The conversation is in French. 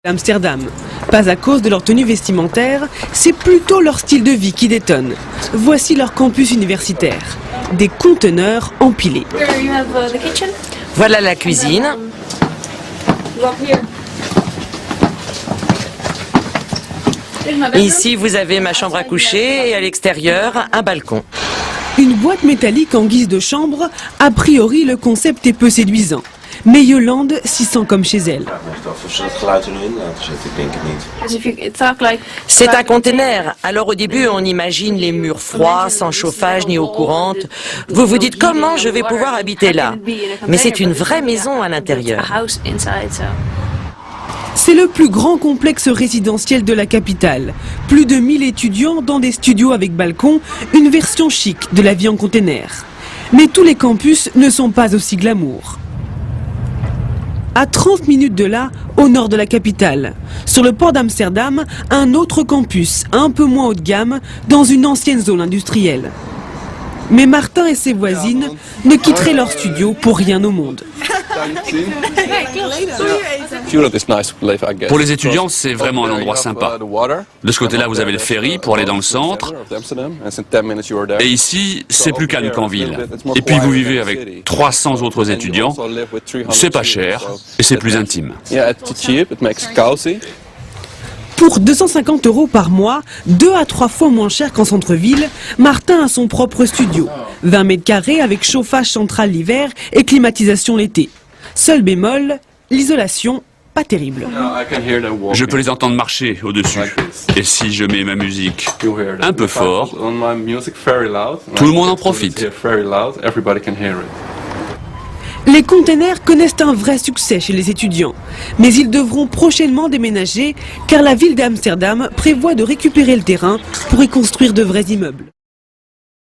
Amsterdam. Pas à cause de leur tenue vestimentaire, c'est plutôt leur style de vie qui détonne. Voici leur campus universitaire. Des conteneurs empilés. Voilà la cuisine. Ici, vous avez ma chambre à coucher et à l'extérieur, un balcon. Une boîte métallique en guise de chambre, a priori le concept est peu séduisant. Mais Yolande s'y sent comme chez elle. C'est un conteneur. Alors au début, on imagine les murs froids, sans chauffage ni eau courante. Vous vous dites comment je vais pouvoir habiter là. Mais c'est une vraie maison à l'intérieur. C'est le plus grand complexe résidentiel de la capitale. Plus de 1000 étudiants dans des studios avec balcon, une version chic de la vie en conteneur. Mais tous les campus ne sont pas aussi glamour. À 30 minutes de là, au nord de la capitale, sur le port d'Amsterdam, un autre campus, un peu moins haut de gamme, dans une ancienne zone industrielle. Mais Martin et ses voisines ne quitteraient leur studio pour rien au monde. Pour les étudiants, c'est vraiment un endroit sympa. De ce côté-là, vous avez le ferry pour aller dans le centre. Et ici, c'est plus calme qu'en ville. Et puis vous vivez avec 300 autres étudiants. C'est pas cher et c'est plus intime. Pour 250 € par mois, 2 à 3 fois moins cher qu'en centre-ville, Martin a son propre studio. 20 mètres carrés avec chauffage central l'hiver et climatisation l'été. Seul bémol, l'isolation, pas terrible. Je peux les entendre marcher au-dessus. Et si je mets ma musique un peu fort, tout le monde en profite. Les containers connaissent un vrai succès chez les étudiants. Mais ils devront prochainement déménager car la ville d'Amsterdam prévoit de récupérer le terrain pour y construire de vrais immeubles.